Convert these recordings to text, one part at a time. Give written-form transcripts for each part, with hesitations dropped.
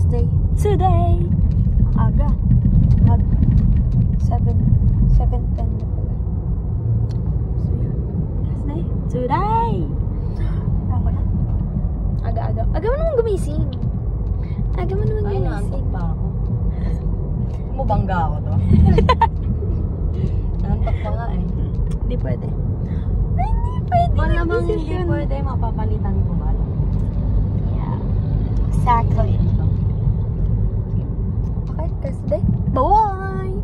last day today. Aga. Mag 7:10 na pala. So yun. Last day today. Ako na. Aga-aga. Aga mo naman gumising. Aga mo naman gumising. Ay, naantok pa ako. Mubangga ako to. Naantok pa nga eh. Hindi pwede. Ay, hindi pwede. Ba namang hindi pwede, mapapalitan ko ba? Yeah. Exactly. Okay, that's the day. Bye!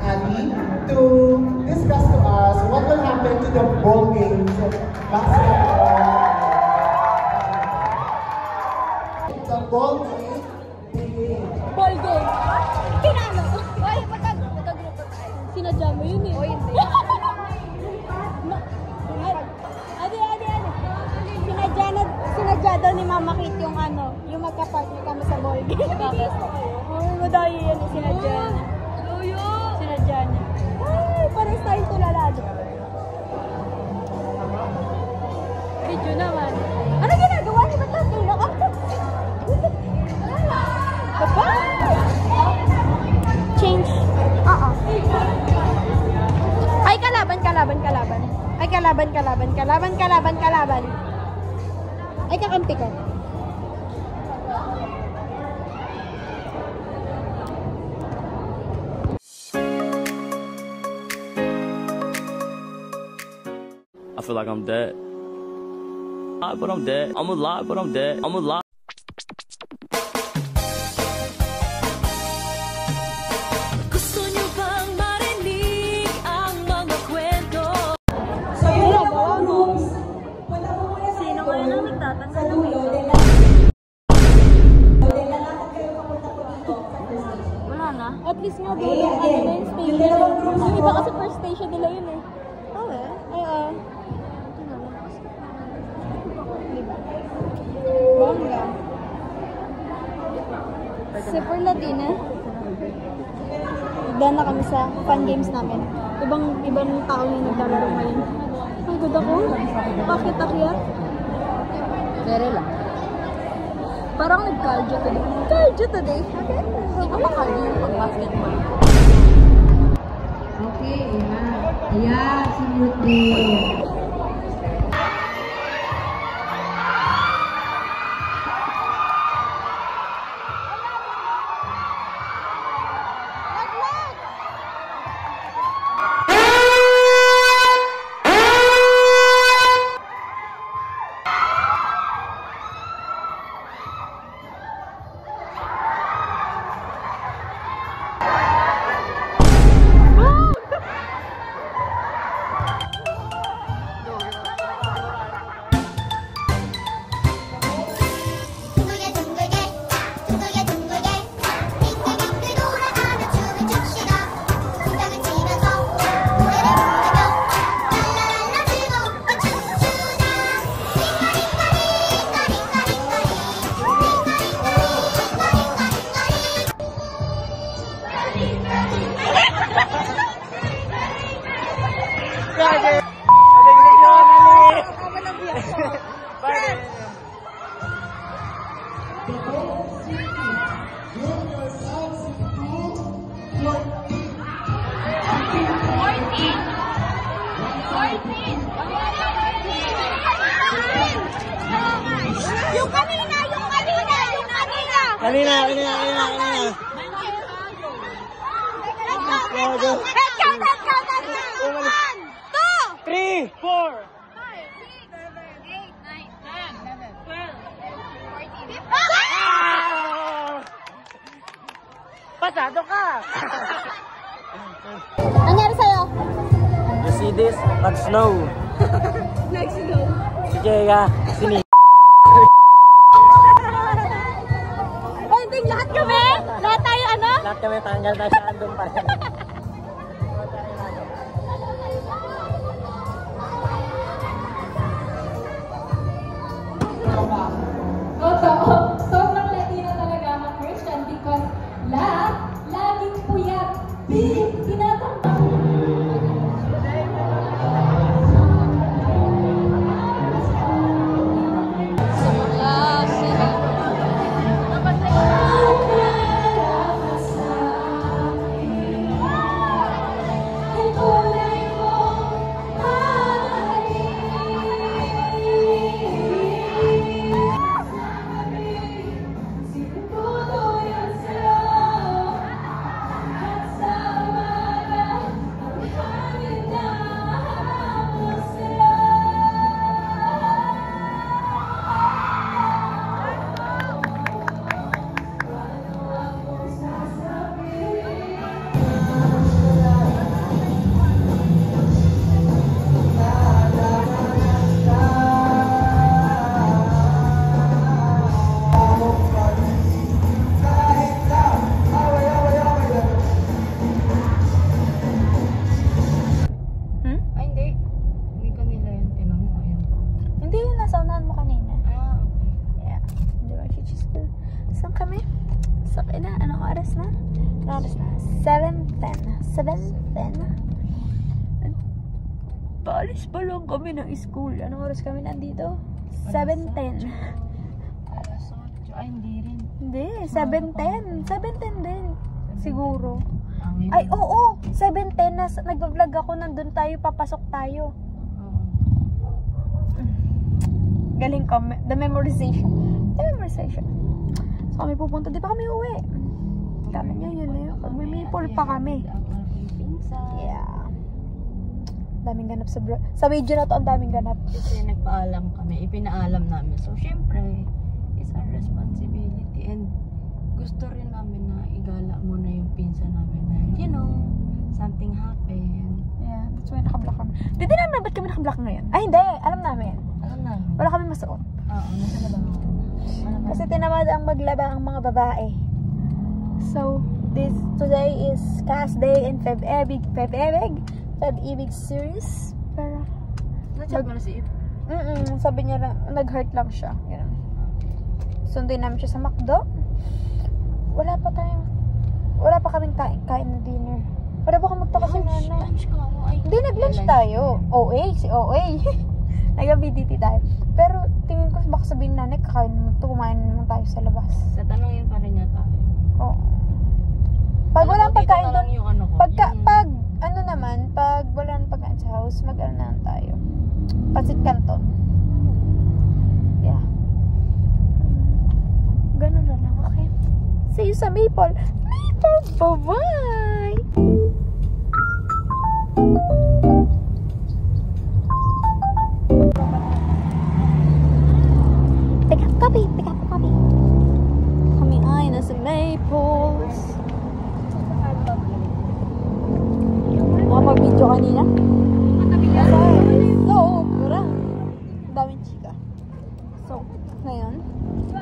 Ali to discuss to us what will happen to the ball games of basketball. The ball game begins. Ball game. Kinano. Ay, magka-grupo tayo. Sinadya mo yun eh. O, hindi. Sinadya daw ni Mama Kit yung ano, yung magka-partner kami sa ball game. Bakit? Oo, madaya yan eh, sinadya niya. Sinadya niya. Ay, parang style tulalado. Video naman. Ano ginagawa niya? Ba't natulog ako? Papa? Change. Ay, kalaban. Ay, kalaban. Ay, kakampi ko. I feel like I'm dead. But I'm dead. I'm alive, but I'm dead. I'm alive. Gusto niyo bang marinig ang mga kwento? So yun na, mga moves. Sino kayo nang nagtatanggal? Sa dulo, wala na. At least nga doon yung ano na yung station. Yung iba kasi first station nila yun eh. Oo eh. Ay, bongga. Super Latina. Dahil na kami sa fun games namin. Ibang tao yung naglalaro ngayon. Ang good ako. Bakit akyat? Kere lang. Parang nag-cardio today. Cardio today? Okay. Hindi ko makardio yung pag-basketball. Okay, ayan, smoothly. Kanina. Head count! 1, 2, 3, 4. 5, 6, 7, 8, 9, 10, 11, 12. Pasado ka! Nangyari sa'yo? You see this? Nag-snow. Nag-snow. Si Jega, sini. Ending lahat kami? Lahat tayo ano? Lahat kami tanggal na siya andun pa rin. Sobrang Latina talaga ang Christian because laging puyat. Tinatambak. nasa unahan mo kanina. Yeah. Di ba, Chichi School? Saan kami? Sa na, anong oras na? Anong oras na? 7:10. 7:10. Paalis pa lang kami ng school. Anong oras kami nandito? 7:10. Ay, hindi rin. Hindi, 7:10. 7:10 din. Siguro. Ay, oo. 7:10 na nag-vlog ako. Nandun tayo, papasok tayo. Galing ko. The memorization. So kami pupunta. Di ba kami uwi? Dami niya yun eh. Pag may maple pa kami. Yeah. Daming ganap sa video na to. Ang daming ganap. Kasi nagpaalam kami. Ipinaalam namin. So, syempre, it's our responsibility. And gusto rin namin na igala muna yung pinsa namin na, you know, something happened. Yeah, that's why nakablock kami. Di namin ba't kami nakablock ngayon? Ay, hindi. Alam namin. Alam namin. Wala kami masuot. Oo, nasa labang ako. Kasi tinamad ang maglaba ang mga babae. So, today is cast day in Feb-Ebig series. Pero, Na-check mo na si Ip? sabi niya lang, nag-hurt lang siya. Yan. Sunduin namin siya sa McDo. Wala pa kaming kain na dinner. Para ba kung magtaka si nanay? Lunch ka ako. Hindi, nag-lunch tayo. Si OA. Nag-BDT tayo. Pero, tingin ko, baka sabihin nanay, kumain naman tayo sa labas. Sa tanongin pa rin niya tayo. Oo. Pag walang pagkain doon, pag walang pagkain sa house, mag-ano na tayo. Pasit Canton. Yeah. Ganun na lang, okay? See you sa Maple. Bye-bye! Pick up copy. Kami ay nasa Maples. Nakapag-video kanina? No, kurang. Ang daming chika. So, ngayon,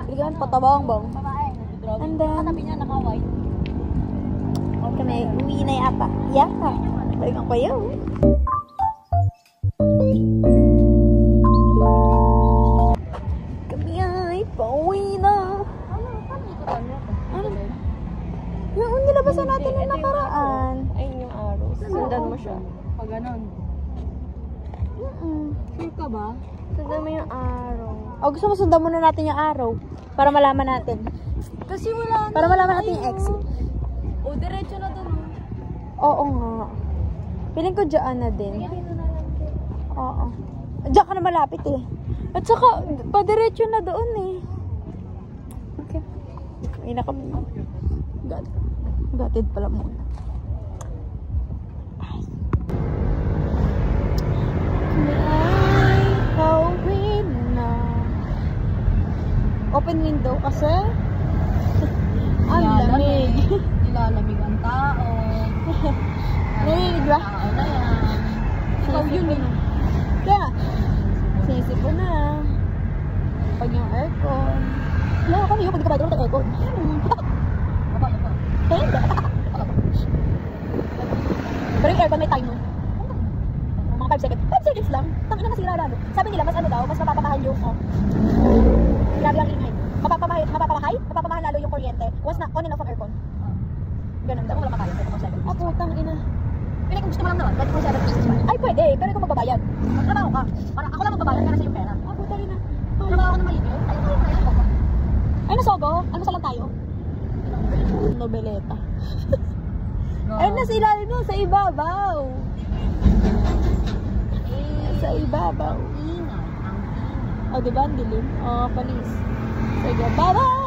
bigyan patabang-bang. And then, Katabi niya naka-white. kami uwi na yata. Yata. Balikan ko yun. Kami ay pauwi na. Ano? Yung nilabasan natin yung nakaraan. Ayun yung araw. Sundan mo siya. Pag ganon. Sure ka ba? Sundan mo yung araw. O, gusto mo sundan muna natin yung araw. Para malaman natin. Kasi wala na. Para malaman natin yung exit. O, diretso na doon. Oo nga. Piling ko dyan na din. Oo. Diyan ka na malapit eh. At saka, padiretso na doon eh. Okay. Ay na kami. Gatid pala muna. Ay. Ay, pauwi na. Open window kasi ang lamig. Nilalamig ang tao. Narinig ba? Tao na yan. Ikaw yun eh. Kaya, sinisipo na. Pag yung aircon. Wala kami yung pagkabado ng aircon. Kaya hindi. Pero yung aircon may time nun. Mga 5 seconds. 5 seconds lang. Tangin na masira lalo. Sabi nila, mas ano daw, mas mapapamahal yung grabe ang ingay. Mapapamahal lalo yung kuryente. Once na on and off ang aircon. Ganun daw. Wala makaya. Putang ina. Pili kung gusto mo lang naman, 24/7. Ay, pwede. Pero ikaw magbabayad. Magtrabaho ka. Para ako lang magbabayad, pero sa yung pera. Putang ina. Trabaho ako ng maligil. Ay, nasogo? Almusal lang tayo. Nobeleta. Ay, nasa ilalim mo. Sa ibabaw. Sa ibabaw. Ingay. O, diba? Ang dilim. O, panis. Sige, bye-bye!